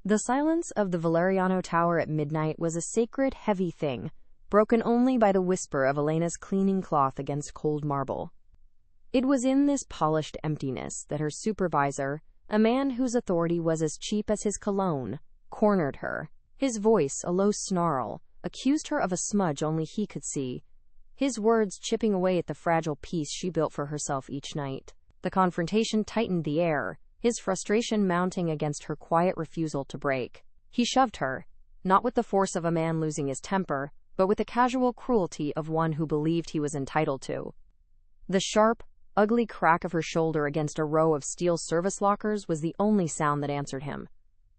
The silence of the Valeriano Tower at midnight was a sacred, heavy thing, broken only by the whisper of Elena's cleaning cloth against cold marble. It was in this polished emptiness that her supervisor, a man whose authority was as cheap as his cologne, cornered her. His voice, a low snarl, accused her of a smudge only he could see, his words chipping away at the fragile peace she built for herself each night. The confrontation tightened the air, his frustration mounting against her quiet refusal to break. He shoved her, not with the force of a man losing his temper, but with the casual cruelty of one who believed he was entitled to. The sharp, ugly crack of her shoulder against a row of steel service lockers was the only sound that answered him,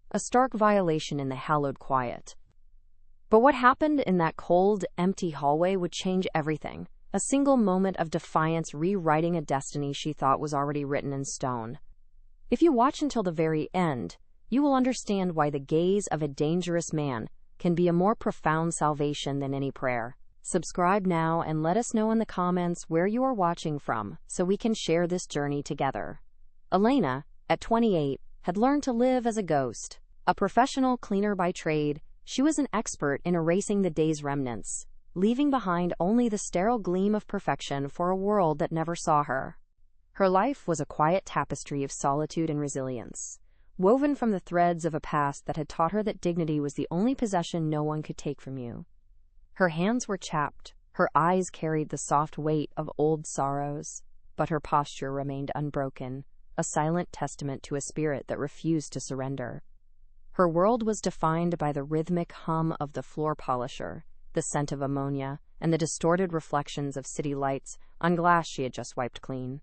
a stark violation in the hallowed quiet. But what happened in that cold, empty hallway would change everything, a single moment of defiance rewriting a destiny she thought was already written in stone. If you watch until the very end, you will understand why the gaze of a dangerous man can be a more profound salvation than any prayer. Subscribe now and let us know in the comments where you are watching from so we can share this journey together. Elena, at 28, had learned to live as a ghost. A professional cleaner by trade, she was an expert in erasing the day's remnants, leaving behind only the sterile gleam of perfection for a world that never saw her. Her life was a quiet tapestry of solitude and resilience, woven from the threads of a past that had taught her that dignity was the only possession no one could take from you. Her hands were chapped, her eyes carried the soft weight of old sorrows, but her posture remained unbroken, a silent testament to a spirit that refused to surrender. Her world was defined by the rhythmic hum of the floor polisher, the scent of ammonia, and the distorted reflections of city lights on glass she had just wiped clean.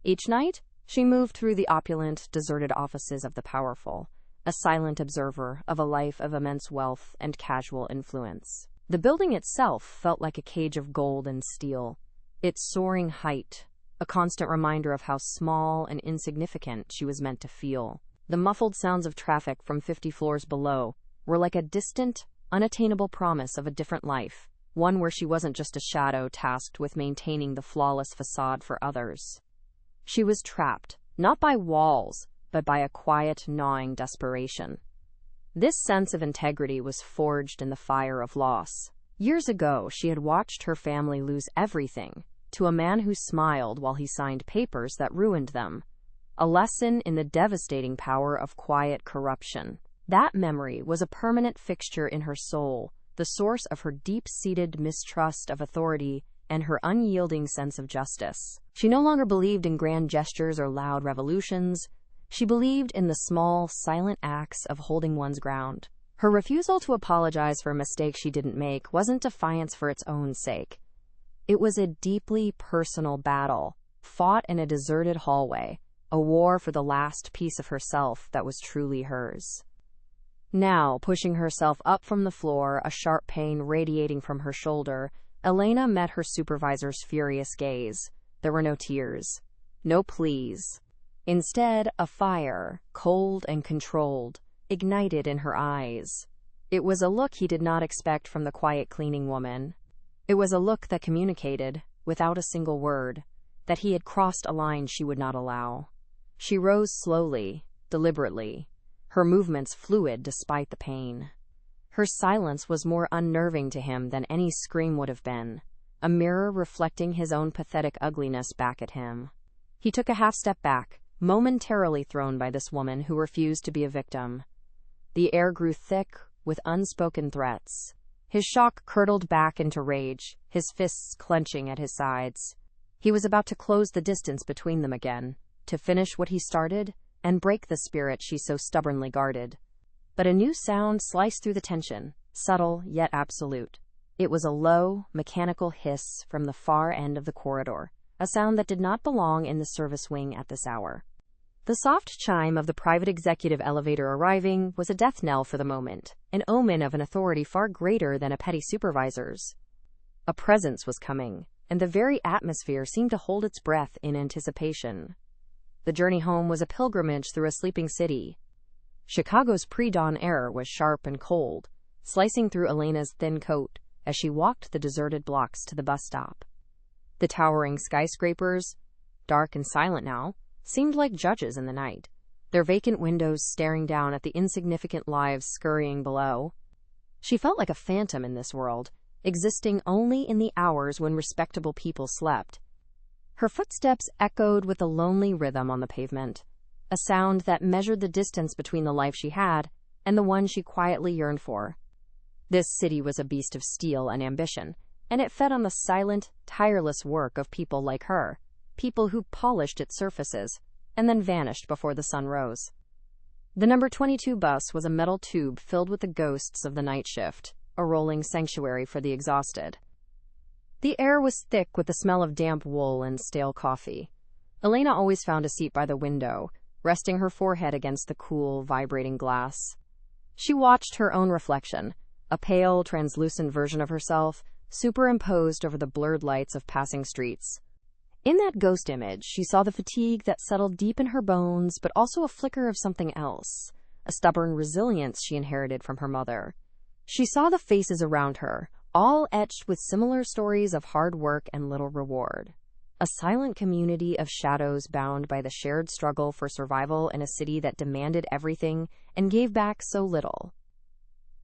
Each night, she moved through the opulent, deserted offices of the powerful, a silent observer of a life of immense wealth and casual influence. The building itself felt like a cage of gold and steel, its soaring height, a constant reminder of how small and insignificant she was meant to feel. The muffled sounds of traffic from 50 floors below were like a distant, unattainable promise of a different life, one where she wasn't just a shadow tasked with maintaining the flawless facade for others. She was trapped, not by walls, but by a quiet, gnawing desperation. This sense of integrity was forged in the fire of loss. Years ago, she had watched her family lose everything to a man who smiled while he signed papers that ruined them. A lesson in the devastating power of quiet corruption. That memory was a permanent fixture in her soul, the source of her deep-seated mistrust of authority and her unyielding sense of justice. She no longer believed in grand gestures or loud revolutions. She believed in the small, silent acts of holding one's ground. Her refusal to apologize for a mistake she didn't make wasn't defiance for its own sake. It was a deeply personal battle, fought in a deserted hallway, a war for the last piece of herself that was truly hers. Now, pushing herself up from the floor, a sharp pain radiating from her shoulder, Elena met her supervisor's furious gaze. There were no tears, no pleas. Instead, a fire, cold and controlled, ignited in her eyes. It was a look he did not expect from the quiet cleaning woman. It was a look that communicated, without a single word, that he had crossed a line she would not allow. She rose slowly, deliberately, her movements fluid despite the pain. Her silence was more unnerving to him than any scream would have been, a mirror reflecting his own pathetic ugliness back at him. He took a half step back, momentarily thrown by this woman who refused to be a victim. The air grew thick with unspoken threats. His shock curdled back into rage, his fists clenching at his sides. He was about to close the distance between them again, to finish what he started and break the spirit she so stubbornly guarded. But a new sound sliced through the tension, subtle yet absolute. It was a low, mechanical hiss from the far end of the corridor, a sound that did not belong in the service wing at this hour. The soft chime of the private executive elevator arriving was a death knell for the moment, an omen of an authority far greater than a petty supervisor's. A presence was coming, and the very atmosphere seemed to hold its breath in anticipation. The journey home was a pilgrimage through a sleeping city. Chicago's pre-dawn air was sharp and cold, slicing through Elena's thin coat as she walked the deserted blocks to the bus stop. The towering skyscrapers, dark and silent now, seemed like judges in the night, their vacant windows staring down at the insignificant lives scurrying below. She felt like a phantom in this world, existing only in the hours when respectable people slept. Her footsteps echoed with a lonely rhythm on the pavement, a sound that measured the distance between the life she had and the one she quietly yearned for. This city was a beast of steel and ambition, and it fed on the silent, tireless work of people like her, people who polished its surfaces and then vanished before the sun rose. The number 22 bus was a metal tube filled with the ghosts of the night shift, a rolling sanctuary for the exhausted. The air was thick with the smell of damp wool and stale coffee. Elena always found a seat by the window, resting her forehead against the cool, vibrating glass. She watched her own reflection, a pale, translucent version of herself, superimposed over the blurred lights of passing streets. In that ghost image, she saw the fatigue that settled deep in her bones, but also a flicker of something else, a stubborn resilience she inherited from her mother. She saw the faces around her, all etched with similar stories of hard work and little reward. A silent community of shadows bound by the shared struggle for survival in a city that demanded everything and gave back so little.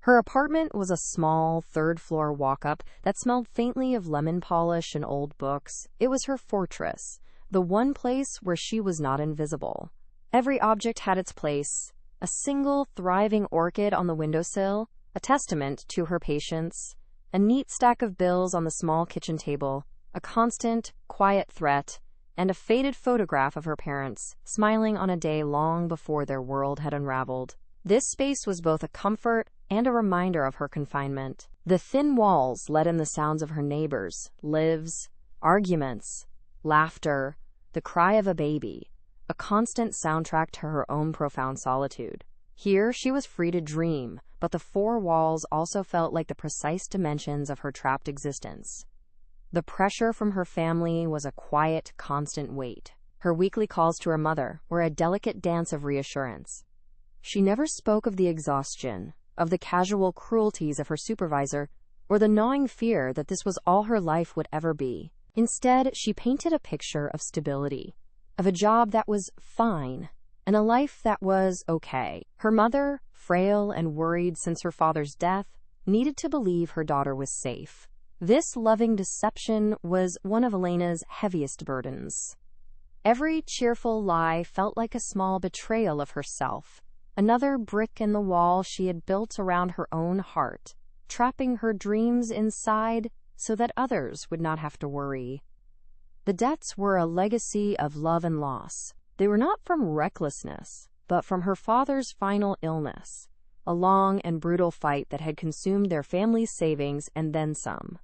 Her apartment was a small, third-floor walk-up that smelled faintly of lemon polish and old books. It was her fortress, the one place where she was not invisible. Every object had its place, a single, thriving orchid on the windowsill, a testament to her patience, a neat stack of bills on the small kitchen table, a constant, quiet threat, and a faded photograph of her parents, smiling on a day long before their world had unraveled. This space was both a comfort and a reminder of her confinement. The thin walls let in the sounds of her neighbors, lives, arguments, laughter, the cry of a baby, a constant soundtrack to her own profound solitude. Here she was free to dream, but the four walls also felt like the precise dimensions of her trapped existence. The pressure from her family was a quiet, constant weight. Her weekly calls to her mother were a delicate dance of reassurance. She never spoke of the exhaustion, of the casual cruelties of her supervisor, or the gnawing fear that this was all her life would ever be. Instead, she painted a picture of stability, of a job that was fine, and a life that was okay. Her mother, frail and worried since her father's death, needed to believe her daughter was safe. This loving deception was one of Elena's heaviest burdens. Every cheerful lie felt like a small betrayal of herself, another brick in the wall she had built around her own heart, trapping her dreams inside so that others would not have to worry. The debts were a legacy of love and loss. They were not from recklessness, but from her father's final illness, a long and brutal fight that had consumed their family's savings and then some.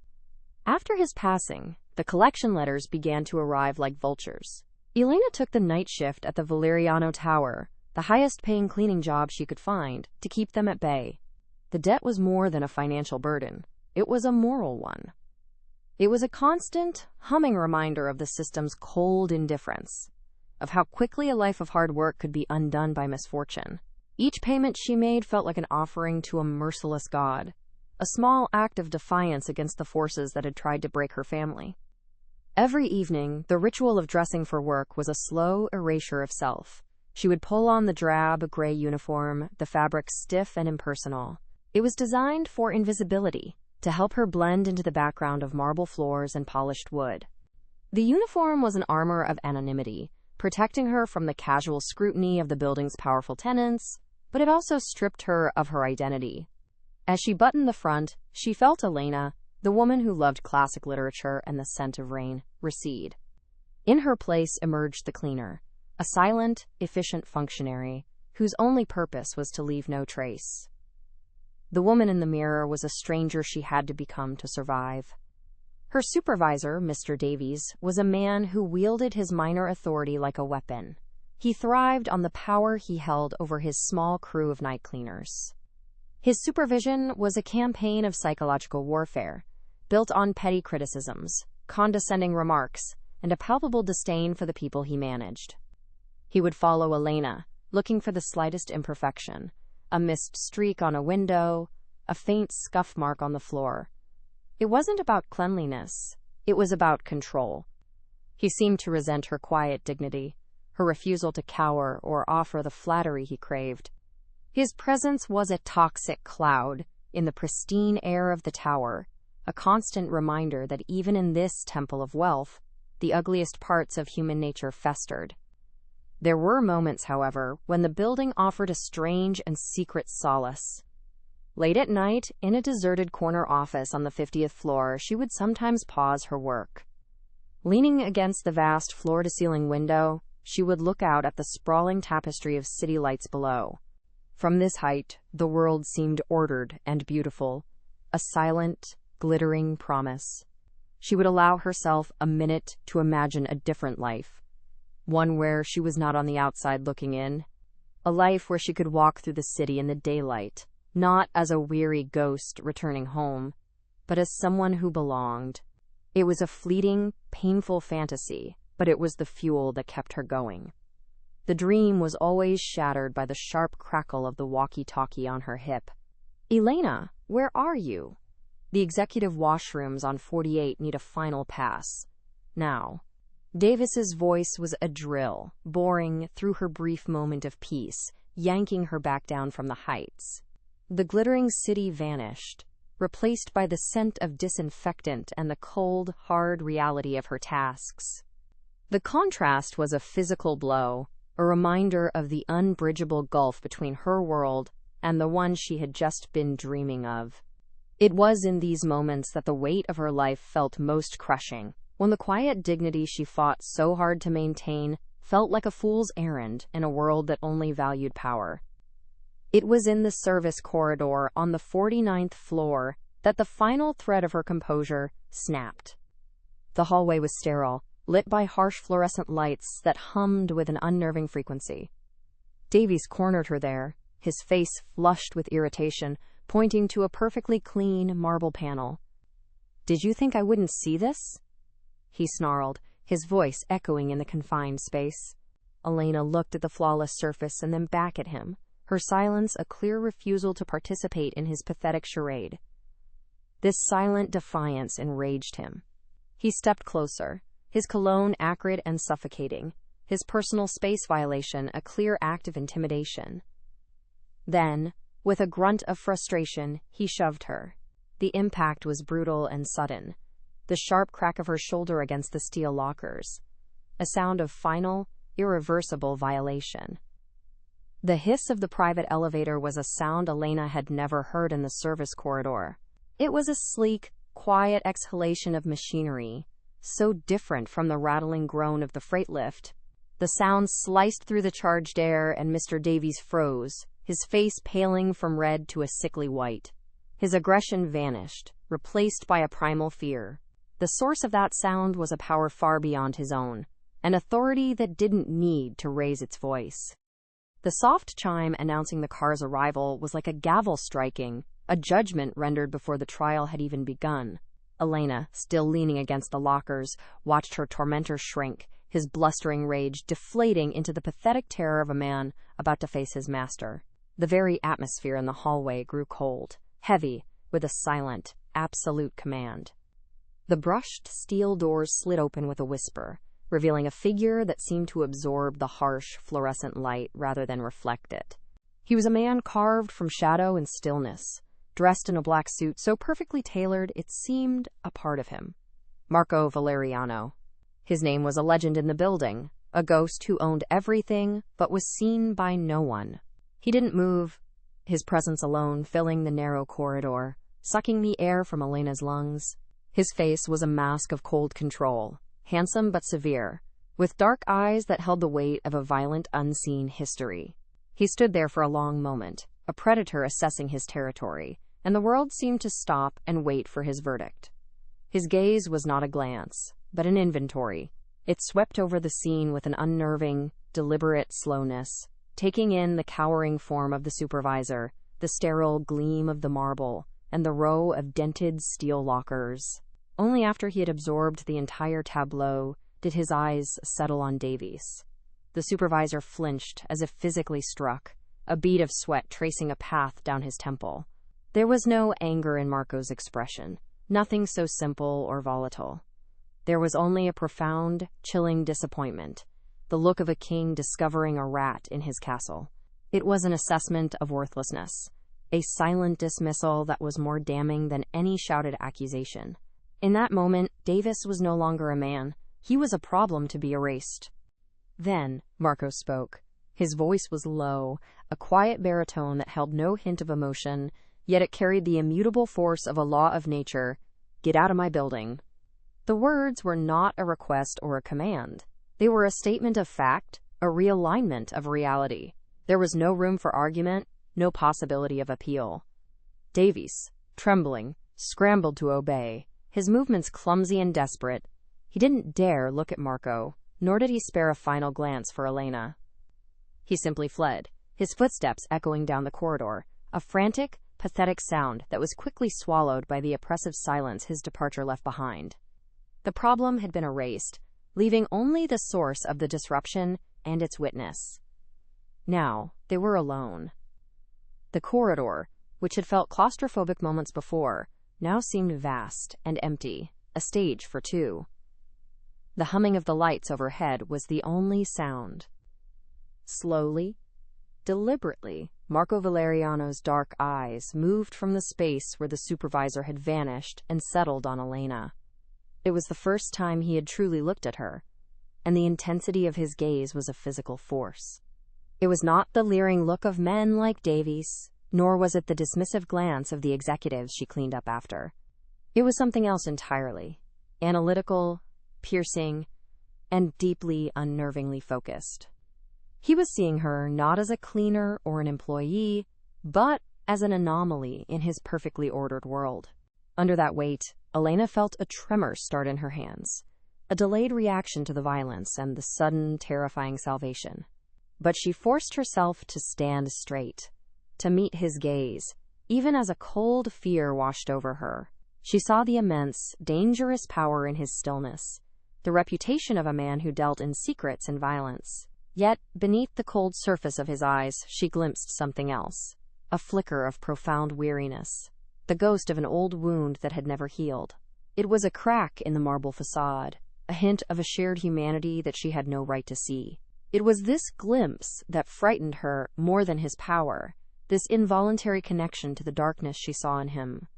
After his passing, the collection letters began to arrive like vultures. Elena took the night shift at the Valeriano Tower, the highest-paying cleaning job she could find, to keep them at bay. The debt was more than a financial burden. It was a moral one. It was a constant, humming reminder of the system's cold indifference, of how quickly a life of hard work could be undone by misfortune. Each payment she made felt like an offering to a merciless god, a small act of defiance against the forces that had tried to break her family. Every evening, the ritual of dressing for work was a slow erasure of self. She would pull on the drab, gray uniform, the fabric stiff and impersonal. It was designed for invisibility, to help her blend into the background of marble floors and polished wood. The uniform was an armor of anonymity, protecting her from the casual scrutiny of the building's powerful tenants, but it also stripped her of her identity. As she buttoned the front, she felt Elena, the woman who loved classic literature and the scent of rain, recede. In her place emerged the cleaner, a silent, efficient functionary whose only purpose was to leave no trace. The woman in the mirror was a stranger she had to become to survive. Her supervisor, Mr. Davies, was a man who wielded his minor authority like a weapon. He thrived on the power he held over his small crew of night cleaners. His supervision was a campaign of psychological warfare, built on petty criticisms, condescending remarks, and a palpable disdain for the people he managed. He would follow Elena, looking for the slightest imperfection, a missed streak on a window, a faint scuff mark on the floor. It wasn't about cleanliness, it was about control. He seemed to resent her quiet dignity, her refusal to cower or offer the flattery he craved. His presence was a toxic cloud in the pristine air of the tower, a constant reminder that even in this temple of wealth, the ugliest parts of human nature festered. There were moments, however, when the building offered a strange and secret solace. Late at night, in a deserted corner office on the 50th floor, she would sometimes pause her work. Leaning against the vast floor-to-ceiling window, she would look out at the sprawling tapestry of city lights below. From this height, the world seemed ordered and beautiful, a silent, glittering promise. She would allow herself a minute to imagine a different life, one where she was not on the outside looking in, a life where she could walk through the city in the daylight, not as a weary ghost returning home, but as someone who belonged. It was a fleeting, painful fantasy, but it was the fuel that kept her going. The dream was always shattered by the sharp crackle of the walkie-talkie on her hip. "Elena, where are you? The executive washrooms on 48 need a final pass. Now." Davis's voice was a drill, boring through her brief moment of peace, yanking her back down from the heights. The glittering city vanished, replaced by the scent of disinfectant and the cold, hard reality of her tasks. The contrast was a physical blow, a reminder of the unbridgeable gulf between her world and the one she had just been dreaming of. It was in these moments that the weight of her life felt most crushing, when the quiet dignity she fought so hard to maintain felt like a fool's errand in a world that only valued power. It was in the service corridor on the 49th floor that the final thread of her composure snapped. The hallway was sterile, lit by harsh fluorescent lights that hummed with an unnerving frequency. Davies cornered her there, his face flushed with irritation, pointing to a perfectly clean marble panel. "Did you think I wouldn't see this?" he snarled, his voice echoing in the confined space. Elena looked at the flawless surface and then back at him, her silence a clear refusal to participate in his pathetic charade. This silent defiance enraged him. He stepped closer, his cologne acrid and suffocating, his personal space violation a clear act of intimidation. Then, with a grunt of frustration, he shoved her. The impact was brutal and sudden, the sharp crack of her shoulder against the steel lockers, a sound of final, irreversible violation. The hiss of the private elevator was a sound Elena had never heard in the service corridor. It was a sleek, quiet exhalation of machinery, so different from the rattling groan of the freight lift. The sound sliced through the charged air, and Mr. Davies froze, his face paling from red to a sickly white. His aggression vanished, replaced by a primal fear. The source of that sound was a power far beyond his own, an authority that didn't need to raise its voice. The soft chime announcing the car's arrival was like a gavel striking, a judgment rendered before the trial had even begun. Elena, still leaning against the lockers, watched her tormentor shrink, his blustering rage deflating into the pathetic terror of a man about to face his master. The very atmosphere in the hallway grew cold, heavy, with a silent, absolute command. The brushed steel doors slid open with a whisper, revealing a figure that seemed to absorb the harsh, fluorescent light rather than reflect it. He was a man carved from shadow and stillness, dressed in a black suit so perfectly tailored it seemed a part of him. Marco Valeriano. His name was a legend in the building, a ghost who owned everything but was seen by no one. He didn't move, his presence alone filling the narrow corridor, sucking the air from Elena's lungs. His face was a mask of cold control, handsome but severe, with dark eyes that held the weight of a violent, unseen history. He stood there for a long moment, a predator assessing his territory, and the world seemed to stop and wait for his verdict. His gaze was not a glance, but an inventory. It swept over the scene with an unnerving, deliberate slowness, taking in the cowering form of the supervisor, the sterile gleam of the marble, and the row of dented steel lockers. Only after he had absorbed the entire tableau did his eyes settle on Davies. The supervisor flinched as if physically struck, a bead of sweat tracing a path down his temple. There was no anger in Marco's expression, nothing so simple or volatile. There was only a profound, chilling disappointment, the look of a king discovering a rat in his castle. It was an assessment of worthlessness, a silent dismissal that was more damning than any shouted accusation. In that moment, Davis was no longer a man. He was a problem to be erased. Then, Marco spoke. His voice was low, a quiet baritone that held no hint of emotion, yet it carried the immutable force of a law of nature. "Get out of my building." The words were not a request or a command. They were a statement of fact, a realignment of reality. There was no room for argument, no possibility of appeal. Davies, trembling, scrambled to obey, his movements clumsy and desperate. He didn't dare look at Marco, nor did he spare a final glance for Elena. He simply fled, his footsteps echoing down the corridor, a frantic, pathetic sound that was quickly swallowed by the oppressive silence his departure left behind. The problem had been erased, leaving only the source of the disruption and its witness. Now, they were alone. The corridor, which had felt claustrophobic moments before, now seemed vast and empty, a stage for two. The humming of the lights overhead was the only sound. Slowly, deliberately, Marco Valeriano's dark eyes moved from the space where the supervisor had vanished and settled on Elena. It was the first time he had truly looked at her, and the intensity of his gaze was a physical force. It was not the leering look of men like Davies, nor was it the dismissive glance of the executives she cleaned up after. It was something else entirely, analytical, piercing, and deeply, unnervingly focused. He was seeing her not as a cleaner or an employee, but as an anomaly in his perfectly ordered world. Under that weight, Elena felt a tremor start in her hands, a delayed reaction to the violence and the sudden, terrifying salvation. But she forced herself to stand straight, to meet his gaze, even as a cold fear washed over her. She saw the immense, dangerous power in his stillness, the reputation of a man who dealt in secrets and violence. Yet, beneath the cold surface of his eyes, she glimpsed something else, a flicker of profound weariness, the ghost of an old wound that had never healed. It was a crack in the marble facade, a hint of a shared humanity that she had no right to see. It was this glimpse that frightened her more than his power, this involuntary connection to the darkness she saw in him.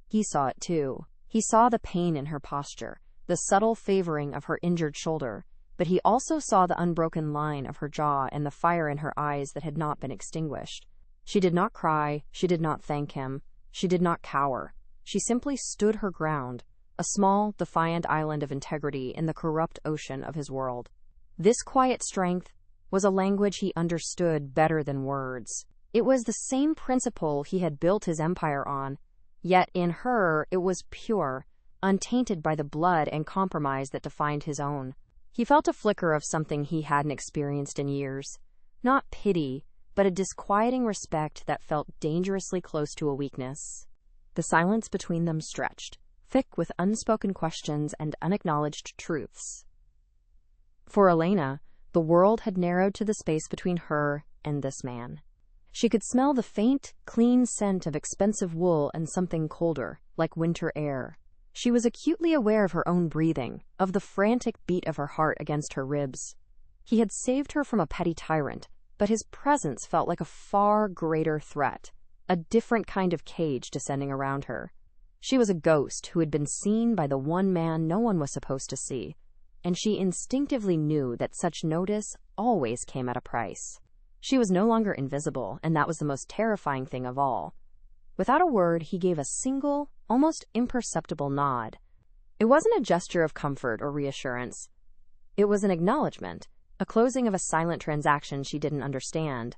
He saw it too. He saw the pain in her posture, the subtle favoring of her injured shoulder, but he also saw the unbroken line of her jaw and the fire in her eyes that had not been extinguished. She did not cry, she did not thank him, she did not cower. She simply stood her ground, a small, defiant island of integrity in the corrupt ocean of his world. This quiet strength was a language he understood better than words. It was the same principle he had built his empire on, yet in her it was pure, untainted by the blood and compromise that defined his own. He felt a flicker of something he hadn't experienced in years. Not pity, but a disquieting respect that felt dangerously close to a weakness. The silence between them stretched, thick with unspoken questions and unacknowledged truths. For Elena, the world had narrowed to the space between her and this man. She could smell the faint, clean scent of expensive wool and something colder, like winter air. She was acutely aware of her own breathing, of the frantic beat of her heart against her ribs. He had saved her from a petty tyrant, but his presence felt like a far greater threat, a different kind of cage descending around her. She was a ghost who had been seen by the one man no one was supposed to see, and she instinctively knew that such notice always came at a price. She was no longer invisible, and that was the most terrifying thing of all. Without a word, he gave a single, almost imperceptible nod. It wasn't a gesture of comfort or reassurance. It was an acknowledgement, a closing of a silent transaction she didn't understand.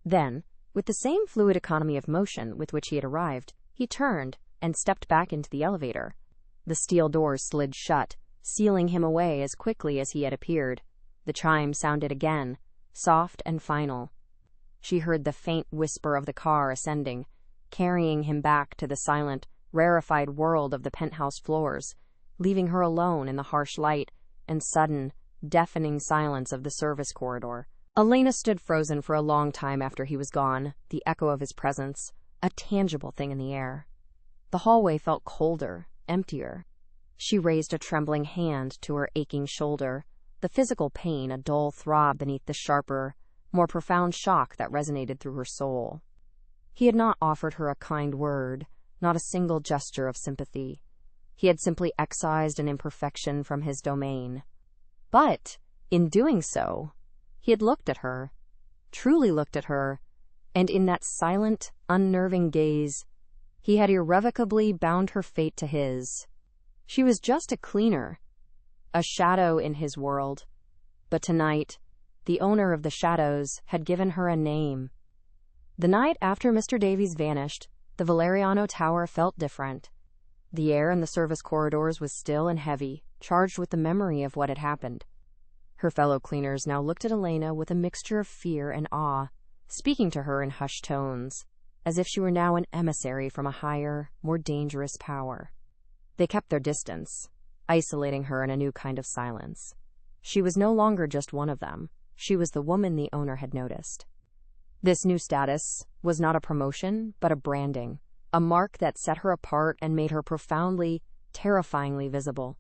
Then, with the same fluid economy of motion with which he had arrived, he turned and stepped back into the elevator. The steel doors slid shut, sealing him away as quickly as he had appeared. The chime sounded again, soft and final. She heard the faint whisper of the car ascending, carrying him back to the silent, rarefied world of the penthouse floors, leaving her alone in the harsh light and sudden, deafening silence of the service corridor. Elena stood frozen for a long time after he was gone, the echo of his presence, a tangible thing in the air. The hallway felt colder, emptier. She raised a trembling hand to her aching shoulder, the physical pain a dull throb beneath the sharper, more profound shock that resonated through her soul. He had not offered her a kind word, not a single gesture of sympathy. He had simply excised an imperfection from his domain. But, in doing so, he had looked at her, truly looked at her, and in that silent, unnerving gaze, he had irrevocably bound her fate to his. She was just a cleaner, a shadow in his world. But tonight, the owner of the shadows had given her a name. The night after Mr. Davies vanished, the Valeriano Tower felt different. The air in the service corridors was still and heavy, charged with the memory of what had happened. Her fellow cleaners now looked at Elena with a mixture of fear and awe, speaking to her in hushed tones, as if she were now an emissary from a higher, more dangerous power. They kept their distance, isolating her in a new kind of silence. She was no longer just one of them. She was the woman the owner had noticed. This new status was not a promotion, but a branding, a mark that set her apart and made her profoundly, terrifyingly visible.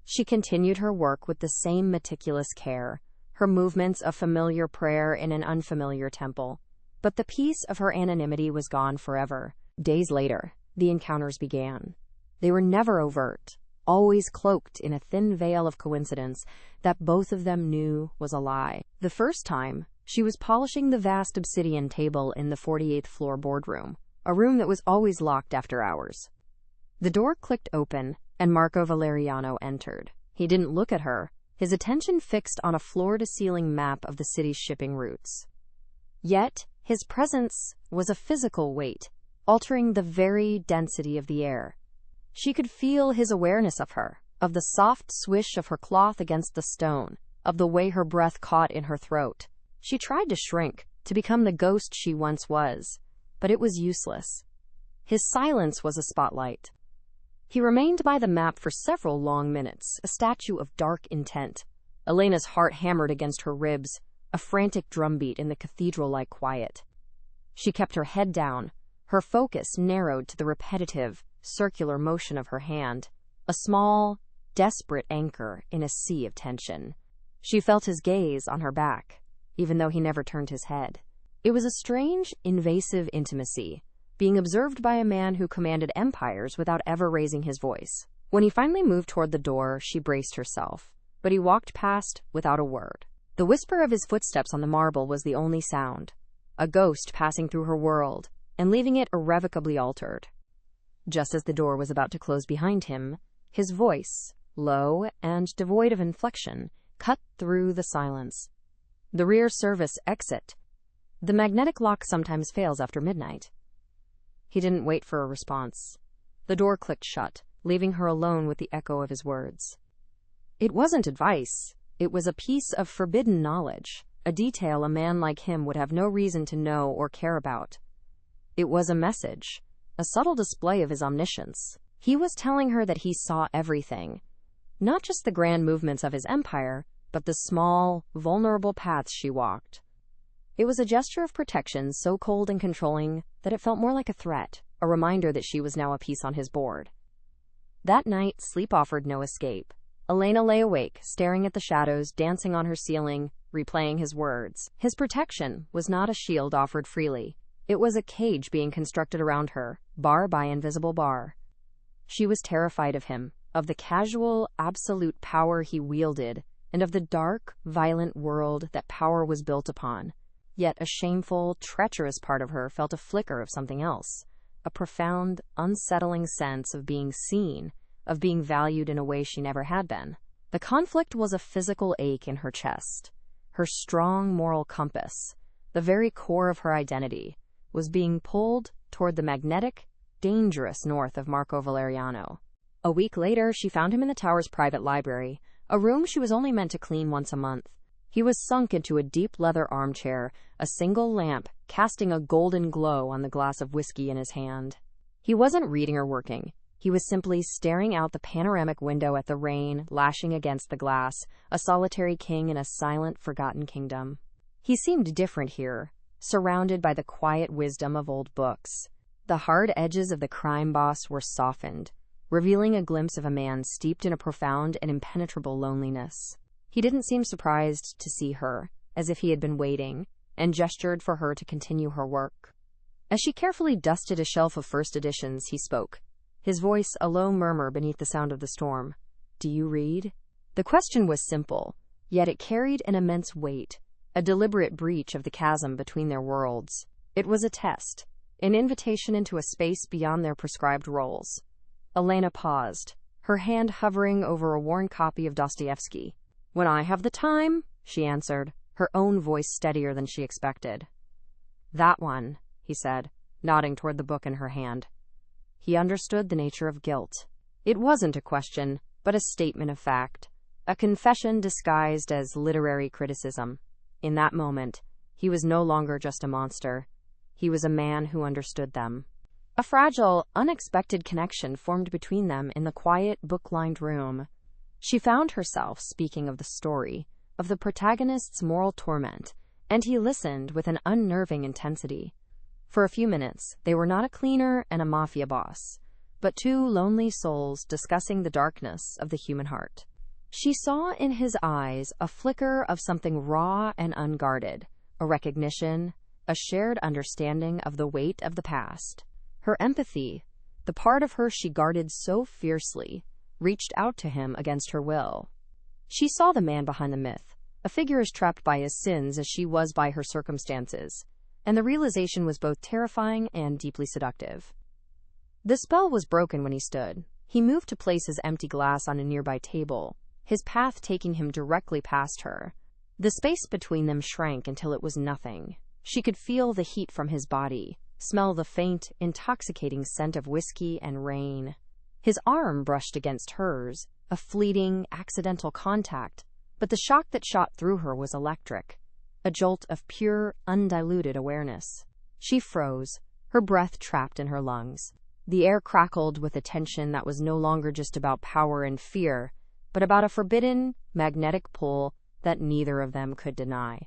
She continued her work with the same meticulous care, her movements a familiar prayer in an unfamiliar temple. But the peace of her anonymity was gone forever. Days later, the encounters began. They were never overt, always cloaked in a thin veil of coincidence that both of them knew was a lie. The first time, she was polishing the vast obsidian table in the 48th floor boardroom, a room that was always locked after hours. The door clicked open, and Marco Valeriano entered. He didn't look at her, his attention fixed on a floor-to-ceiling map of the city's shipping routes. Yet, his presence was a physical weight, altering the very density of the air. She could feel his awareness of her, of the soft swish of her cloth against the stone, of the way her breath caught in her throat. She tried to shrink, to become the ghost she once was, but it was useless. His silence was a spotlight. He remained by the map for several long minutes, a statue of dark intent. Elena's heart hammered against her ribs, a frantic drumbeat in the cathedral-like quiet. She kept her head down, her focus narrowed to the repetitive, circular motion of her hand, a small, desperate anchor in a sea of tension. She felt his gaze on her back, even though he never turned his head. It was a strange, invasive intimacy, being observed by a man who commanded empires without ever raising his voice. When he finally moved toward the door, she braced herself, but he walked past without a word. The whisper of his footsteps on the marble was the only sound, a ghost passing through her world and leaving it irrevocably altered. Just as the door was about to close behind him, his voice, low and devoid of inflection, cut through the silence. The rear service exit. The magnetic lock sometimes fails after midnight. He didn't wait for a response. The door clicked shut, leaving her alone with the echo of his words. It wasn't advice. It was a piece of forbidden knowledge, a detail a man like him would have no reason to know or care about. It was a message, a subtle display of his omniscience. He was telling her that he saw everything, not just the grand movements of his empire, but the small, vulnerable paths she walked. It was a gesture of protection so cold and controlling that it felt more like a threat, a reminder that she was now a piece on his board. That night, sleep offered no escape. Elena lay awake, staring at the shadows dancing on her ceiling, replaying his words. His protection was not a shield offered freely. It was a cage being constructed around her, bar by invisible bar. She was terrified of him, of the casual, absolute power he wielded, and of the dark, violent world that power was built upon. Yet a shameful, treacherous part of her felt a flicker of something else, a profound, unsettling sense of being seen, of being valued in a way she never had been. The conflict was a physical ache in her chest. Her strong moral compass, the very core of her identity, was being pulled toward the magnetic, dangerous north of Marco Valeriano. A week later, she found him in the tower's private library, a room she was only meant to clean once a month. He was sunk into a deep leather armchair, a single lamp casting a golden glow on the glass of whiskey in his hand. He wasn't reading or working. He was simply staring out the panoramic window at the rain lashing against the glass, a solitary king in a silent, forgotten kingdom. He seemed different here, surrounded by the quiet wisdom of old books. The hard edges of the crime boss were softened, revealing a glimpse of a man steeped in a profound and impenetrable loneliness. He didn't seem surprised to see her, as if he had been waiting, and gestured for her to continue her work. As she carefully dusted a shelf of first editions, he spoke, his voice a low murmur beneath the sound of the storm. "Do you read?" The question was simple, yet it carried an immense weight, a deliberate breach of the chasm between their worlds. It was a test, an invitation into a space beyond their prescribed roles. Elena paused, her hand hovering over a worn copy of Dostoevsky. "When I have the time," she answered, her own voice steadier than she expected. "That one," he said, nodding toward the book in her hand. He understood the nature of guilt. It wasn't a question, but a statement of fact, a confession disguised as literary criticism. In that moment, he was no longer just a monster. He was a man who understood them. A fragile, unexpected connection formed between them in the quiet, book-lined room. She found herself speaking of the story, of the protagonist's moral torment, and he listened with an unnerving intensity. For a few minutes, they were not a cleaner and a mafia boss, but two lonely souls discussing the darkness of the human heart. She saw in his eyes a flicker of something raw and unguarded, a recognition, a shared understanding of the weight of the past. Her empathy, the part of her she guarded so fiercely, reached out to him against her will. She saw the man behind the myth, a figure as trapped by his sins as she was by her circumstances, and the realization was both terrifying and deeply seductive. The spell was broken when he stood. He moved to place his empty glass on a nearby table, his path taking him directly past her. The space between them shrank until it was nothing. She could feel the heat from his body, smell the faint, intoxicating scent of whiskey and rain. His arm brushed against hers, a fleeting, accidental contact, but the shock that shot through her was electric, a jolt of pure, undiluted awareness. She froze, her breath trapped in her lungs. The air crackled with a tension that was no longer just about power and fear, but about a forbidden, magnetic pull that neither of them could deny.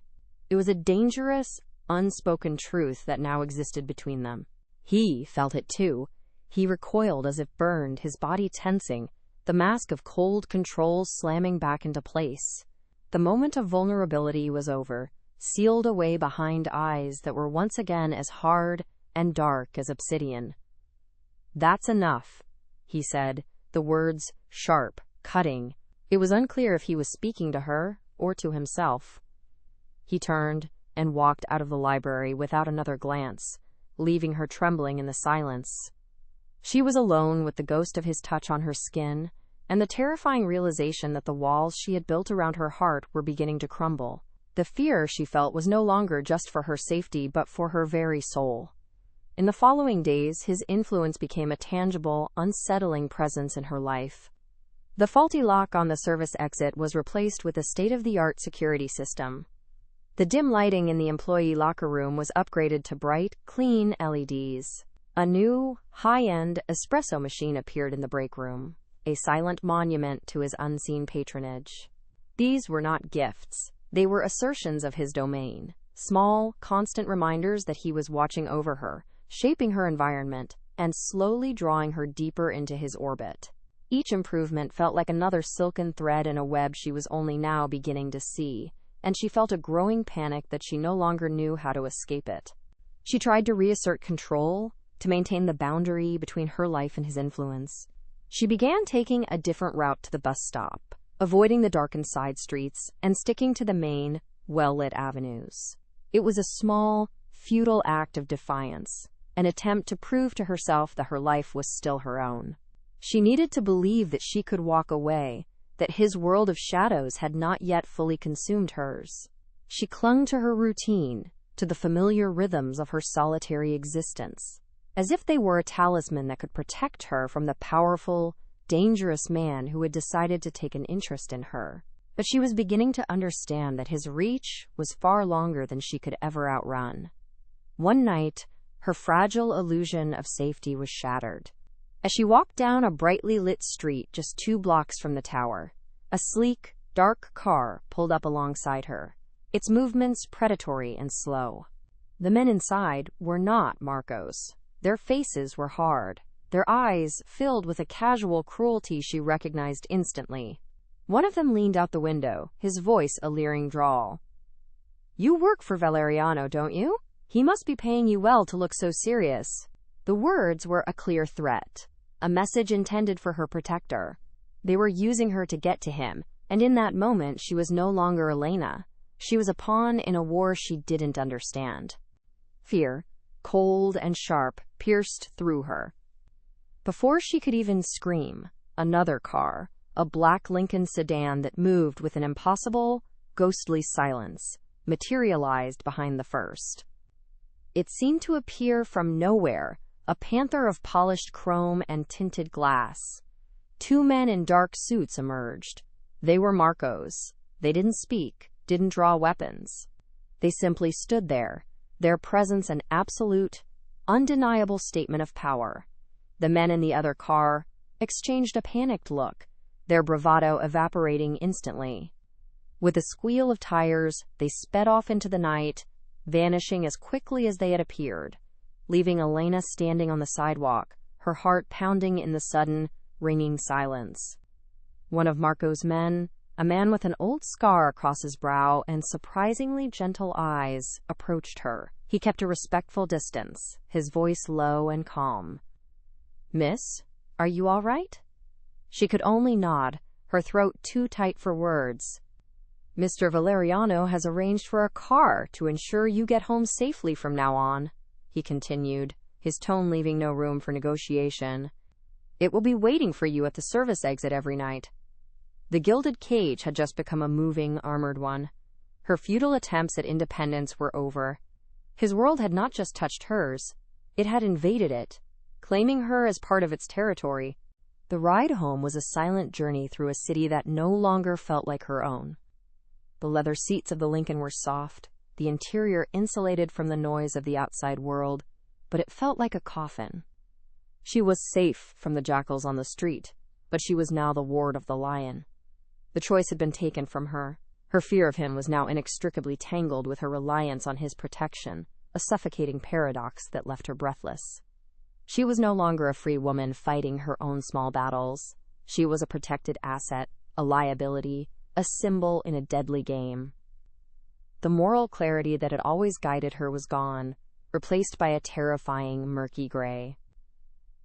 It was a dangerous, unspoken truth that now existed between them. He felt it too. He recoiled as if burned, his body tensing, the mask of cold control slamming back into place. The moment of vulnerability was over, sealed away behind eyes that were once again as hard and dark as obsidian. "That's enough," he said, the words sharp, cutting. It was unclear if he was speaking to her or to himself. He turned and walked out of the library without another glance, leaving her trembling in the silence. She was alone with the ghost of his touch on her skin, and the terrifying realization that the walls she had built around her heart were beginning to crumble. The fear she felt was no longer just for her safety but for her very soul. In the following days, his influence became a tangible, unsettling presence in her life. The faulty lock on the service exit was replaced with a state-of-the-art security system. The dim lighting in the employee locker room was upgraded to bright, clean LEDs. A new, high-end espresso machine appeared in the break room, a silent monument to his unseen patronage. These were not gifts. They were assertions of his domain, small, constant reminders that he was watching over her, shaping her environment, and slowly drawing her deeper into his orbit. Each improvement felt like another silken thread in a web she was only now beginning to see, and she felt a growing panic that she no longer knew how to escape it. She tried to reassert control, to maintain the boundary between her life and his influence. She began taking a different route to the bus stop, avoiding the darkened side streets and sticking to the main, well-lit avenues. It was a small, futile act of defiance, an attempt to prove to herself that her life was still her own. She needed to believe that she could walk away, that his world of shadows had not yet fully consumed hers. She clung to her routine, to the familiar rhythms of her solitary existence, as if they were a talisman that could protect her from the powerful, dangerous man who had decided to take an interest in her. But she was beginning to understand that his reach was far longer than she could ever outrun. One night, her fragile illusion of safety was shattered. As she walked down a brightly lit street just 2 blocks from the tower, a sleek, dark car pulled up alongside her, its movements predatory and slow. The men inside were not Marcos. Their faces were hard, their eyes filled with a casual cruelty she recognized instantly. One of them leaned out the window, his voice a leering drawl. "You work for Valeriano, don't you? He must be paying you well to look so serious." The words were a clear threat, a message intended for her protector. They were using her to get to him, and in that moment she was no longer Elena. She was a pawn in a war she didn't understand. Fear, cold and sharp, pierced through her. Before she could even scream, another car, a black Lincoln sedan that moved with an impossible, ghostly silence, materialized behind the first. It seemed to appear from nowhere, a panther of polished chrome and tinted glass. Two men in dark suits emerged. They were Marcos. They didn't speak, didn't draw weapons. They simply stood there, their presence an absolute, undeniable statement of power. The men in the other car exchanged a panicked look, their bravado evaporating instantly. With a squeal of tires, they sped off into the night, vanishing as quickly as they had appeared, leaving Elena standing on the sidewalk, her heart pounding in the sudden, ringing silence. One of Marco's men, a man with an old scar across his brow and surprisingly gentle eyes, approached her. He kept a respectful distance, his voice low and calm. "Miss, are you all right?" She could only nod, her throat too tight for words. "Mr. Valeriano has arranged for a car to ensure you get home safely from now on," he continued, his tone leaving no room for negotiation. "It will be waiting for you at the service exit every night." The gilded cage had just become a moving, armored one. Her futile attempts at independence were over. His world had not just touched hers, it had invaded it, claiming her as part of its territory. The ride home was a silent journey through a city that no longer felt like her own. The leather seats of the Lincoln were soft, the interior insulated from the noise of the outside world, but it felt like a coffin. She was safe from the jackals on the street, but she was now the ward of the lion. The choice had been taken from her. Her fear of him was now inextricably tangled with her reliance on his protection, a suffocating paradox that left her breathless. She was no longer a free woman fighting her own small battles. She was a protected asset, a liability, a symbol in a deadly game. The moral clarity that had always guided her was gone, replaced by a terrifying, murky gray.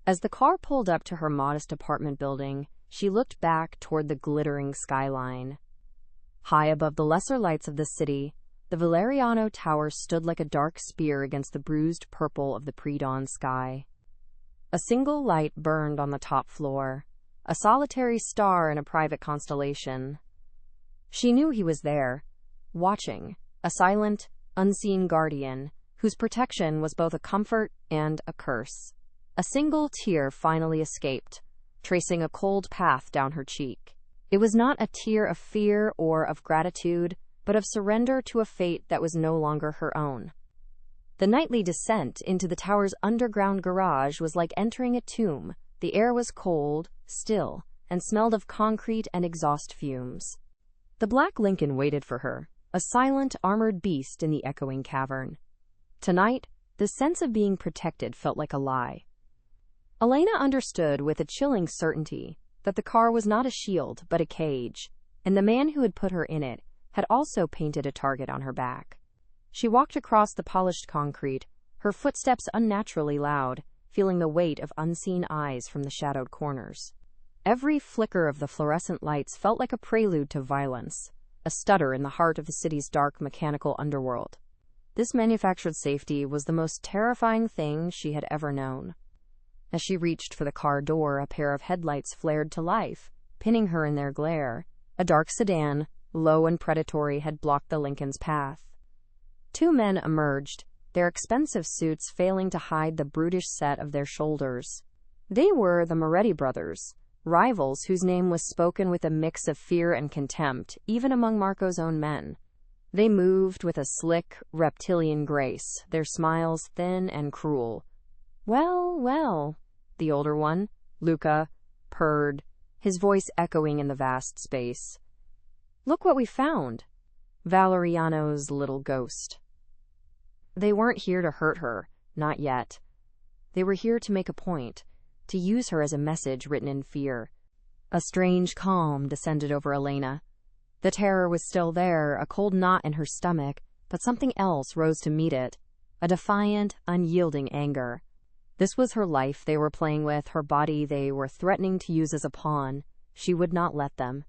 As the car pulled up to her modest apartment building, she looked back toward the glittering skyline. High above the lesser lights of the city, the Valeriano Tower stood like a dark spear against the bruised purple of the pre-dawn sky. A single light burned on the top floor, a solitary star in a private constellation. She knew he was there, watching, a silent, unseen guardian, whose protection was both a comfort and a curse. A single tear finally escaped, tracing a cold path down her cheek. It was not a tear of fear or of gratitude, but of surrender to a fate that was no longer her own. The nightly descent into the tower's underground garage was like entering a tomb. The air was cold, still, and smelled of concrete and exhaust fumes. The black Lincoln waited for her, a silent, armored beast in the echoing cavern. Tonight, the sense of being protected felt like a lie. Elena understood with a chilling certainty that the car was not a shield but a cage, and the man who had put her in it had also painted a target on her back. She walked across the polished concrete, her footsteps unnaturally loud, feeling the weight of unseen eyes from the shadowed corners. Every flicker of the fluorescent lights felt like a prelude to violence, a stutter in the heart of the city's dark mechanical underworld. This manufactured safety was the most terrifying thing she had ever known. As she reached for the car door, a pair of headlights flared to life, pinning her in their glare. A dark sedan, low and predatory, had blocked the Lincoln's path. Two men emerged, their expensive suits failing to hide the brutish set of their shoulders. They were the Moretti brothers, rivals whose name was spoken with a mix of fear and contempt, even among Marco's own men. They moved with a slick, reptilian grace, their smiles thin and cruel. "Well, well," the older one, Luca, purred, his voice echoing in the vast space. "Look what we found. Valeriano's little ghost." They weren't here to hurt her, not yet. They were here to make a point, to use her as a message written in fear. A strange calm descended over Elena. The terror was still there, a cold knot in her stomach, but something else rose to meet it, a defiant, unyielding anger. This was her life they were playing with, her body they were threatening to use as a pawn. She would not let them.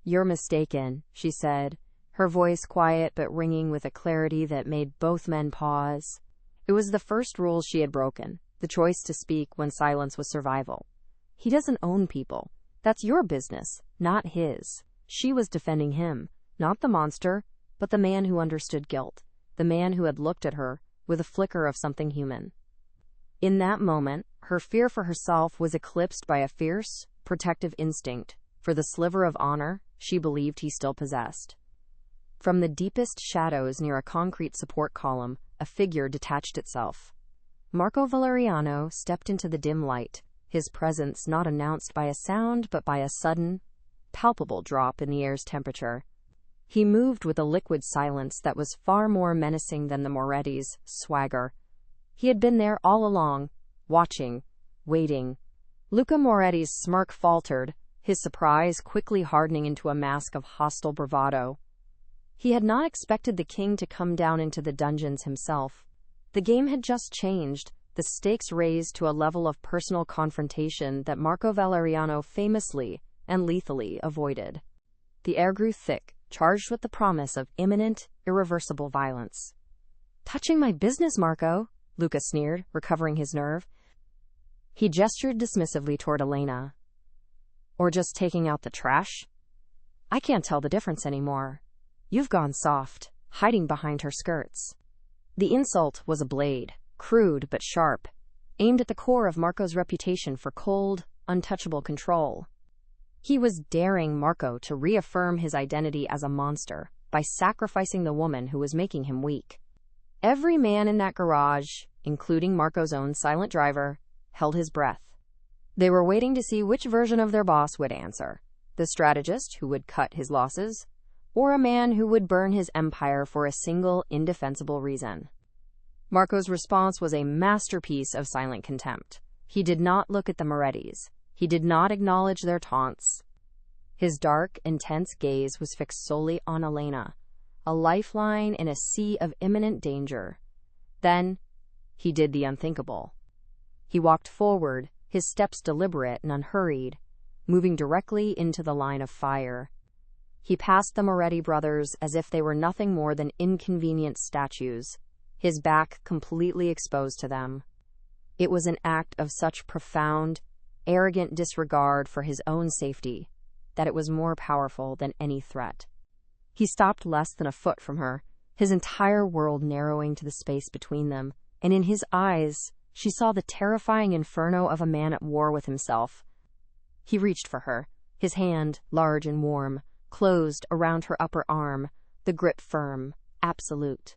"You're mistaken," she said, her voice quiet but ringing with a clarity that made both men pause. It was the first rule she had broken, the choice to speak when silence was survival. "He doesn't own people. That's your business, not his." She was defending him, not the monster, but the man who understood guilt, the man who had looked at her with a flicker of something human. In that moment, her fear for herself was eclipsed by a fierce, protective instinct for the sliver of honor she believed he still possessed. From the deepest shadows near a concrete support column, a figure detached itself. Marco Valeriano stepped into the dim light, his presence not announced by a sound but by a sudden, palpable drop in the air's temperature. He moved with a liquid silence that was far more menacing than the Moretti's swagger. He had been there all along, watching, waiting. Luca Moretti's smirk faltered, his surprise quickly hardening into a mask of hostile bravado. He had not expected the king to come down into the dungeons himself. The game had just changed, the stakes raised to a level of personal confrontation that Marco Valeriano famously and lethally avoided. The air grew thick, charged with the promise of imminent, irreversible violence. "Touching my business, Marco," Luca sneered, recovering his nerve. He gestured dismissively toward Elena. "Or just taking out the trash? I can't tell the difference anymore. You've gone soft, hiding behind her skirts." The insult was a blade, crude but sharp, aimed at the core of Marco's reputation for cold, untouchable control. He was daring Marco to reaffirm his identity as a monster by sacrificing the woman who was making him weak. Every man in that garage, including Marco's own silent driver, held his breath. They were waiting to see which version of their boss would answer, the strategist who would cut his losses, or a man who would burn his empire for a single, indefensible reason. Marco's response was a masterpiece of silent contempt. He did not look at the Morettis. He did not acknowledge their taunts. His dark, intense gaze was fixed solely on Elena, a lifeline in a sea of imminent danger. Then, he did the unthinkable. He walked forward, his steps deliberate and unhurried, moving directly into the line of fire. He passed the Moretti brothers as if they were nothing more than inconvenient statues, his back completely exposed to them. It was an act of such profound, arrogant disregard for his own safety that it was more powerful than any threat. He stopped less than a foot from her, his entire world narrowing to the space between them, and in his eyes she saw the terrifying inferno of a man at war with himself. He reached for her, his hand, large and warm, closed around her upper arm, the grip firm, absolute.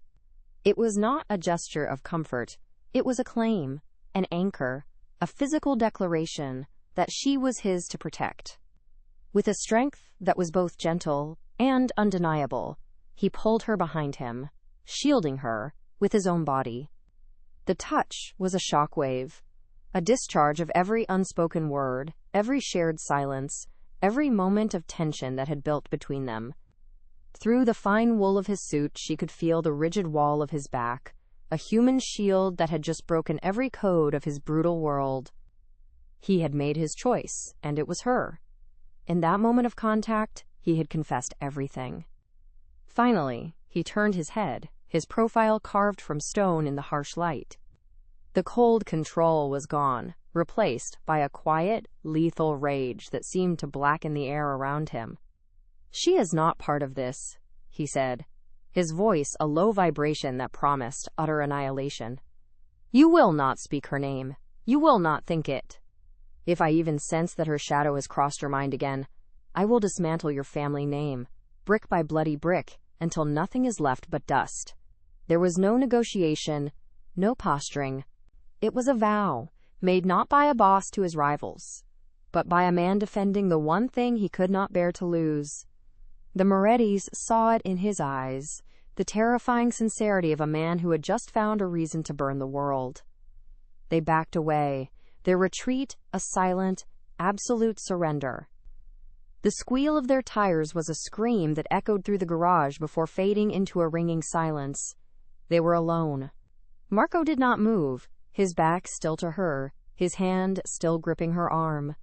It was not a gesture of comfort. It was a claim, an anchor, a physical declaration that she was his to protect. With a strength that was both gentle and undeniable, he pulled her behind him, shielding her with his own body. The touch was a shockwave, a discharge of every unspoken word, every shared silence, every moment of tension that had built between them. Through the fine wool of his suit, she could feel the rigid wall of his back, a human shield that had just broken every code of his brutal world. He had made his choice, and it was her. In that moment of contact, he had confessed everything. Finally, he turned his head, his profile carved from stone in the harsh light. The cold control was gone, replaced by a quiet, lethal rage that seemed to blacken the air around him. "She is not part of this," he said, his voice a low vibration that promised utter annihilation. "You will not speak her name. You will not think it. If I even sense that her shadow has crossed your mind again, I will dismantle your family name, brick by bloody brick, until nothing is left but dust." There was no negotiation, no posturing. It was a vow, made not by a boss to his rivals, but by a man defending the one thing he could not bear to lose. The Morettis saw it in his eyes, the terrifying sincerity of a man who had just found a reason to burn the world. They backed away, their retreat a silent, absolute surrender. The squeal of their tires was a scream that echoed through the garage before fading into a ringing silence. They were alone. Marco did not move, his back still to her, his hand still gripping her arm.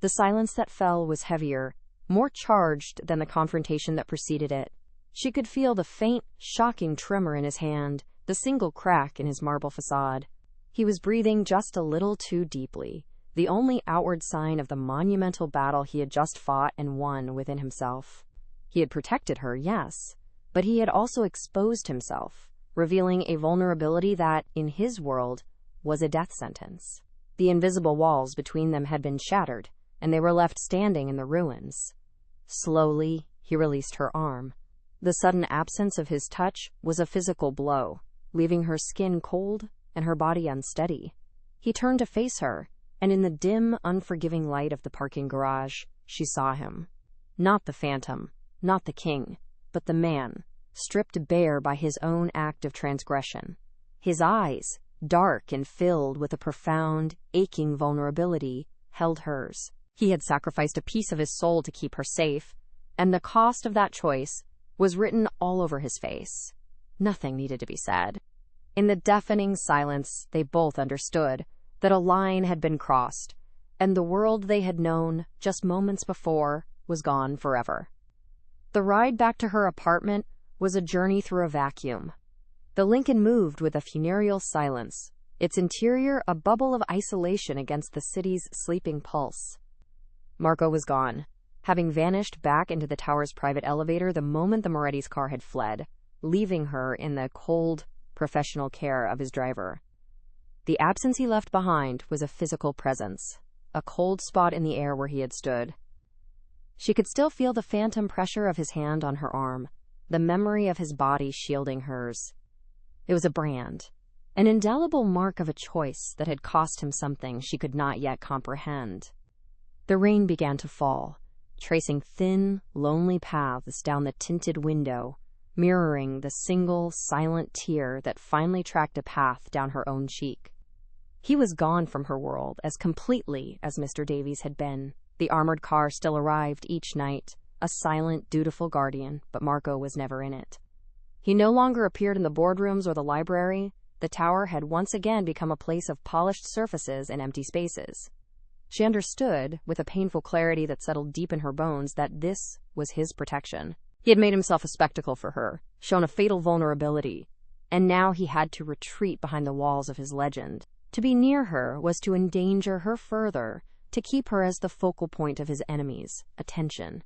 The silence that fell was heavier, more charged than the confrontation that preceded it. She could feel the faint, shocking tremor in his hand, the single crack in his marble facade. He was breathing just a little too deeply, the only outward sign of the monumental battle he had just fought and won within himself. He had protected her, yes, but he had also exposed himself, revealing a vulnerability that, in his world, was a death sentence. The invisible walls between them had been shattered, and they were left standing in the ruins. Slowly, he released her arm. The sudden absence of his touch was a physical blow, leaving her skin cold and her body unsteady. He turned to face her, and in the dim, unforgiving light of the parking garage, she saw him. Not the phantom, not the king, but the man, stripped bare by his own act of transgression. His eyes, dark and filled with a profound, aching vulnerability, held hers. He had sacrificed a piece of his soul to keep her safe, and the cost of that choice was written all over his face. Nothing needed to be said. In the deafening silence, they both understood that a line had been crossed, and the world they had known just moments before was gone forever. The ride back to her apartment was a journey through a vacuum. The Lincoln moved with a funereal silence, its interior a bubble of isolation against the city's sleeping pulse. Marco was gone, having vanished back into the tower's private elevator the moment the Moretti's car had fled, leaving her in the cold, professional care of his driver. The absence he left behind was a physical presence, a cold spot in the air where he had stood. She could still feel the phantom pressure of his hand on her arm, the memory of his body shielding hers. It was a brand, an indelible mark of a choice that had cost him something she could not yet comprehend. The rain began to fall, tracing thin, lonely paths down the tinted window, mirroring the single, silent tear that finally tracked a path down her own cheek. He was gone from her world as completely as Mr. Davies had been. The armored car still arrived each night, a silent, dutiful guardian, but Marco was never in it. He no longer appeared in the boardrooms or the library. The tower had once again become a place of polished surfaces and empty spaces. She understood, with a painful clarity that settled deep in her bones, that this was his protection. He had made himself a spectacle for her, shown a fatal vulnerability, and now he had to retreat behind the walls of his legend. To be near her was to endanger her further, to keep her as the focal point of his enemies' attention.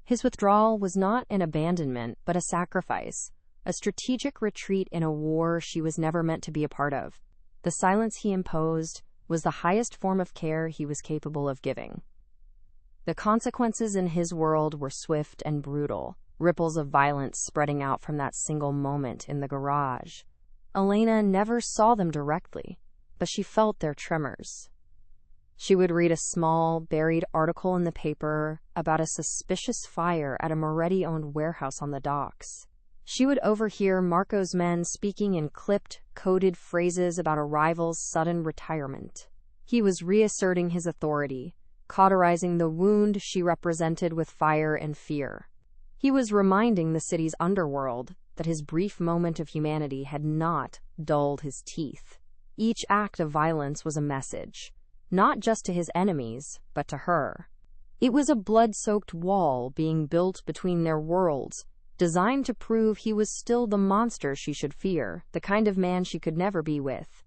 His withdrawal was not an abandonment, but a sacrifice, a strategic retreat in a war she was never meant to be a part of. The silence he imposed was the highest form of care he was capable of giving. The consequences in his world were swift and brutal, ripples of violence spreading out from that single moment in the garage. Elena never saw them directly, but she felt their tremors. She would read a small, buried article in the paper about a suspicious fire at a Moretti-owned warehouse on the docks. She would overhear Marco's men speaking in clipped, coded phrases about a rival's sudden retirement. He was reasserting his authority, cauterizing the wound she represented with fire and fear. He was reminding the city's underworld that his brief moment of humanity had not dulled his teeth. Each act of violence was a message, not just to his enemies, but to her. It was a blood-soaked wall being built between their worlds, designed to prove he was still the monster she should fear, the kind of man she could never be with.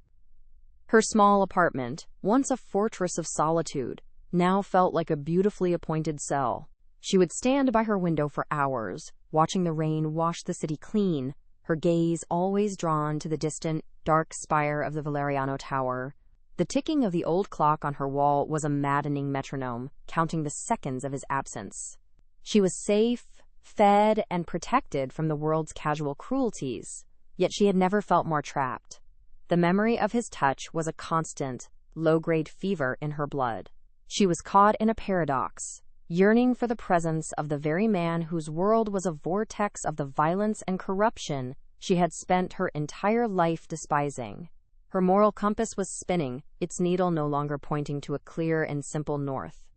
Her small apartment, once a fortress of solitude, now felt like a beautifully appointed cell. She would stand by her window for hours, watching the rain wash the city clean, her gaze always drawn to the distant, dark spire of the Valeriano Tower. The ticking of the old clock on her wall was a maddening metronome, counting the seconds of his absence. She was safe, fed, and protected from the world's casual cruelties, yet she had never felt more trapped. The memory of his touch was a constant, low-grade fever in her blood. She was caught in a paradox, yearning for the presence of the very man whose world was a vortex of the violence and corruption she had spent her entire life despising. Her moral compass was spinning, its needle no longer pointing to a clear and simple north.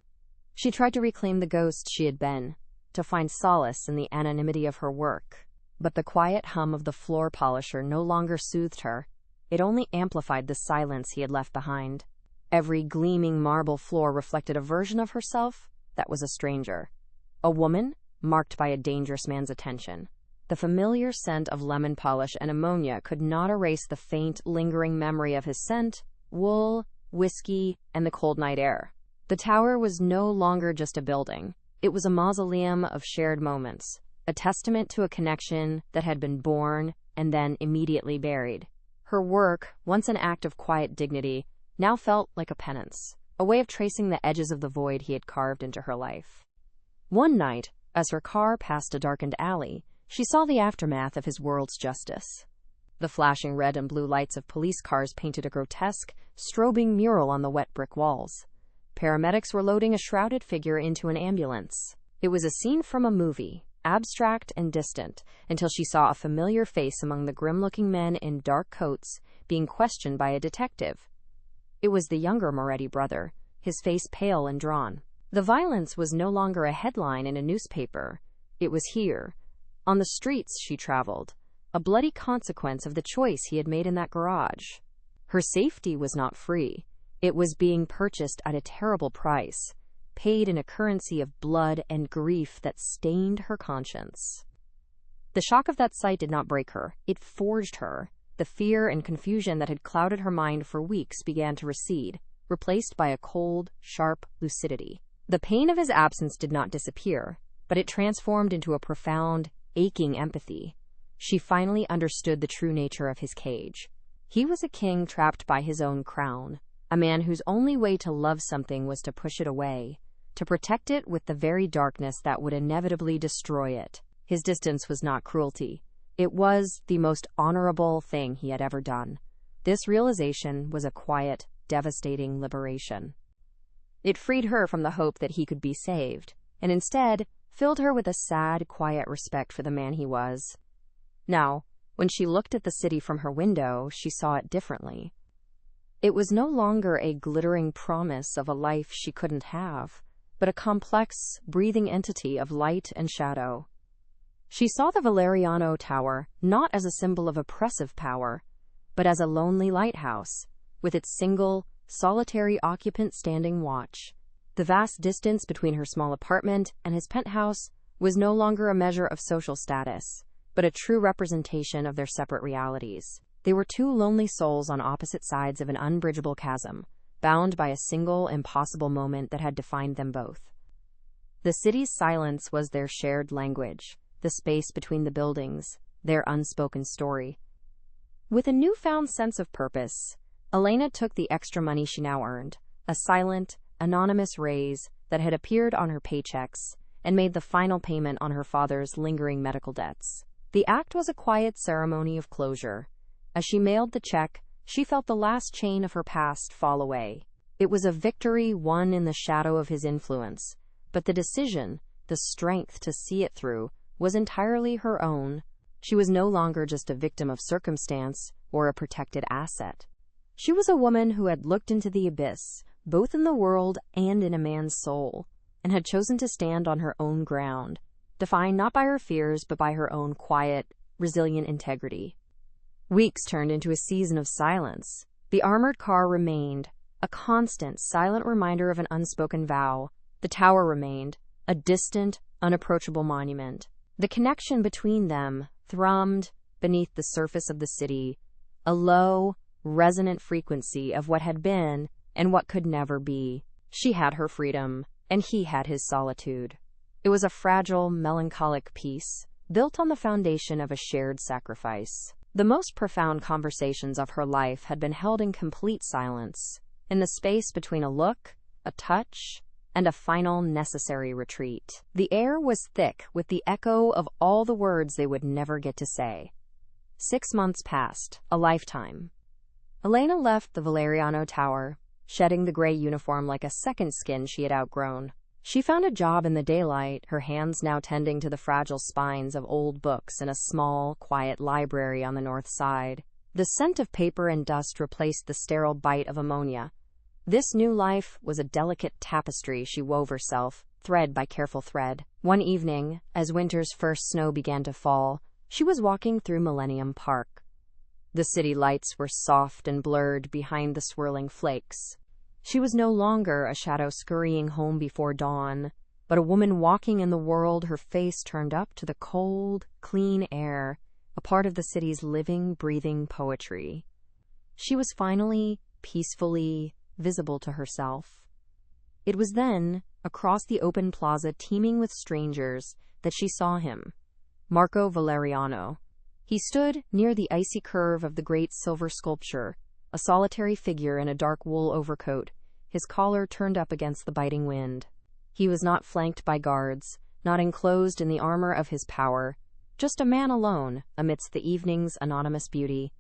She tried to reclaim the ghost she had been, to find solace in the anonymity of her work. But the quiet hum of the floor polisher no longer soothed her. It only amplified the silence he had left behind. Every gleaming marble floor reflected a version of herself that was a stranger. A woman marked by a dangerous man's attention. The familiar scent of lemon polish and ammonia could not erase the faint, lingering memory of his scent, wool, whiskey, and the cold night air. The tower was no longer just a building. It was a mausoleum of shared moments, a testament to a connection that had been born and then immediately buried. Her work, once an act of quiet dignity, now felt like a penance, a way of tracing the edges of the void he had carved into her life. One night, as her car passed a darkened alley, she saw the aftermath of his world's justice. The flashing red and blue lights of police cars painted a grotesque, strobing mural on the wet brick walls. Paramedics were loading a shrouded figure into an ambulance. It was a scene from a movie, abstract and distant, until she saw a familiar face among the grim-looking men in dark coats being questioned by a detective. It was the younger Moretti brother, his face pale and drawn. The violence was no longer a headline in a newspaper. It was here, on the streets she traveled, a bloody consequence of the choice he had made in that garage. Her safety was not free. It was being purchased at a terrible price, paid in a currency of blood and grief that stained her conscience. The shock of that sight did not break her. It forged her. The fear and confusion that had clouded her mind for weeks began to recede, replaced by a cold, sharp lucidity. The pain of his absence did not disappear, but it transformed into a profound, aching empathy. She finally understood the true nature of his cage. He was a king trapped by his own crown, a man whose only way to love something was to push it away, to protect it with the very darkness that would inevitably destroy it. His distance was not cruelty. It was the most honorable thing he had ever done. This realization was a quiet, devastating liberation. It freed her from the hope that he could be saved, and instead filled her with a sad, quiet respect for the man he was. Now, when she looked at the city from her window, she saw it differently. It was no longer a glittering promise of a life she couldn't have, but a complex, breathing entity of light and shadow. She saw the Valeriano Tower not as a symbol of oppressive power, but as a lonely lighthouse, with its single, solitary occupant standing watch. The vast distance between her small apartment and his penthouse was no longer a measure of social status, but a true representation of their separate realities. They were two lonely souls on opposite sides of an unbridgeable chasm, bound by a single, impossible moment that had defined them both. The city's silence was their shared language, the space between the buildings, their unspoken story. With a newfound sense of purpose, Elena took the extra money she now earned, a silent, anonymous raise that had appeared on her paychecks, and made the final payment on her father's lingering medical debts. The act was a quiet ceremony of closure. As she mailed the check, she felt the last chain of her past fall away. It was a victory won in the shadow of his influence, but the decision, the strength to see it through, was entirely her own. She was no longer just a victim of circumstance or a protected asset. She was a woman who had looked into the abyss, both in the world and in a man's soul, and had chosen to stand on her own ground, defined not by her fears but by her own quiet, resilient integrity. Weeks turned into a season of silence. The armored car remained, a constant, silent reminder of an unspoken vow. The tower remained, a distant, unapproachable monument. The connection between them thrummed beneath the surface of the city, a low, resonant frequency of what had been and what could never be. She had her freedom, and he had his solitude. It was a fragile, melancholic peace, built on the foundation of a shared sacrifice. The most profound conversations of her life had been held in complete silence, in the space between a look, a touch, and a final necessary retreat. The air was thick with the echo of all the words they would never get to say. 6 months passed, a lifetime. Elena left the Valeriano Tower, shedding the gray uniform like a second skin she had outgrown. She found a job in the daylight, her hands now tending to the fragile spines of old books in a small, quiet library on the north side. The scent of paper and dust replaced the sterile bite of ammonia, This new life was a delicate tapestry she wove herself, thread by careful thread. One evening, as winter's first snow began to fall, she was walking through Millennium Park. The city lights were soft and blurred behind the swirling flakes. She was no longer a shadow scurrying home before dawn, but a woman walking in the world, her face turned up to the cold, clean air, a part of the city's living, breathing poetry. She was finally, peacefully, visible to herself. It was then, across the open plaza teeming with strangers, that she saw him, Marco Valeriano. He stood near the icy curve of the great silver sculpture, a solitary figure in a dark wool overcoat, his collar turned up against the biting wind. He was not flanked by guards, not enclosed in the armor of his power, just a man alone amidst the evening's anonymous beauty.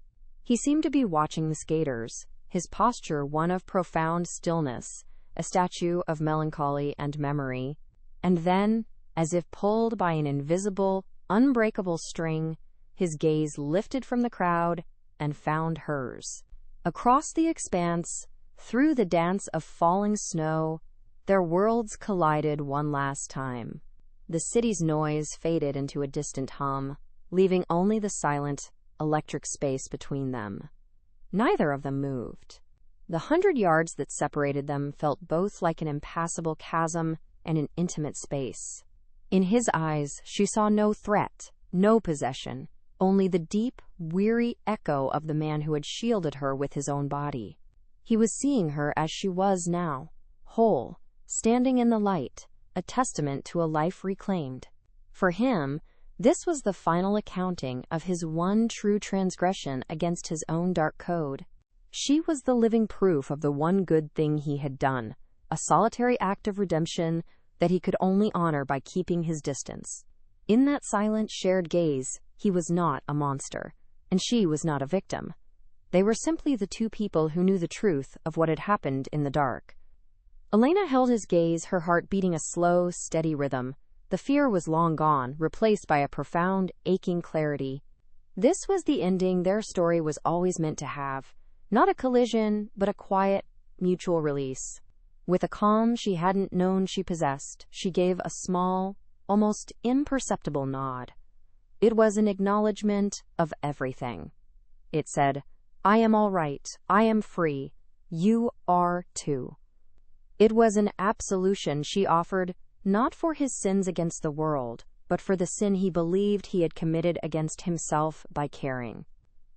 He seemed to be watching the skaters, his posture one of profound stillness, a statue of melancholy and memory. And then, as if pulled by an invisible, unbreakable string, his gaze lifted from the crowd and found hers. Across the expanse, through the dance of falling snow, their worlds collided one last time. The city's noise faded into a distant hum, leaving only the silent, electric space between them. Neither of them moved. The 100 yards that separated them felt both like an impassable chasm and an intimate space. In his eyes, she saw no threat, no possession, only the deep, weary echo of the man who had shielded her with his own body. He was seeing her as she was now, whole, standing in the light, a testament to a life reclaimed. For him, this was the final accounting of his one true transgression against his own dark code. She was the living proof of the one good thing he had done, a solitary act of redemption that he could only honor by keeping his distance. In that silent, shared gaze, he was not a monster, and she was not a victim. They were simply the two people who knew the truth of what had happened in the dark. Elena held his gaze, her heart beating a slow, steady rhythm. The fear was long gone, replaced by a profound, aching clarity. This was the ending their story was always meant to have. Not a collision, but a quiet, mutual release. With a calm she hadn't known she possessed, she gave a small, almost imperceptible nod. It was an acknowledgement of everything. It said, "I am all right. I am free. You are too." It was an absolution she offered, not for his sins against the world, but for the sin he believed he had committed against himself by caring.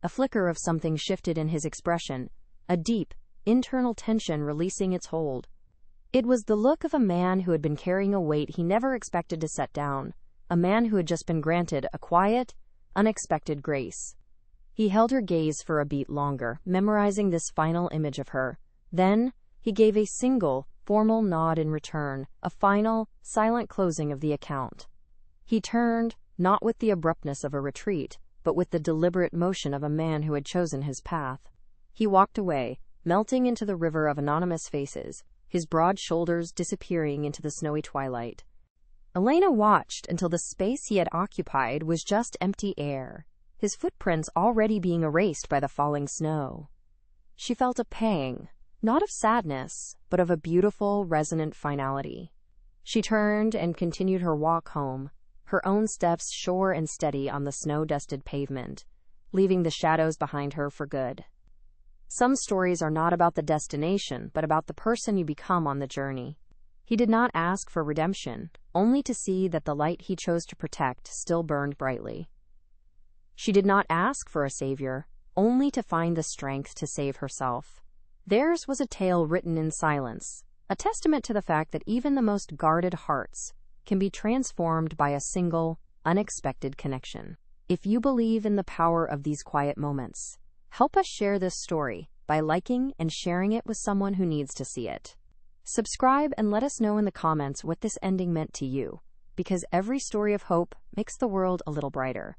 A flicker of something shifted in his expression, a deep, internal tension releasing its hold. It was the look of a man who had been carrying a weight he never expected to set down, a man who had just been granted a quiet, unexpected grace. He held her gaze for a beat longer, memorizing this final image of her. Then, he gave a single, formal nod in return, a final, silent closing of the account. He turned, not with the abruptness of a retreat, but with the deliberate motion of a man who had chosen his path. He walked away, melting into the river of anonymous faces, his broad shoulders disappearing into the snowy twilight. Elena watched until the space he had occupied was just empty air, his footprints already being erased by the falling snow. She felt a pang, not of sadness, but of a beautiful, resonant finality. She turned and continued her walk home, her own steps sure and steady on the snow-dusted pavement, leaving the shadows behind her for good. Some stories are not about the destination, but about the person you become on the journey. He did not ask for redemption, only to see that the light he chose to protect still burned brightly. She did not ask for a savior, only to find the strength to save herself. Theirs was a tale written in silence, a testament to the fact that even the most guarded hearts can be transformed by a single, unexpected connection. If you believe in the power of these quiet moments, help us share this story by liking and sharing it with someone who needs to see it. Subscribe and let us know in the comments what this ending meant to you, because every story of hope makes the world a little brighter.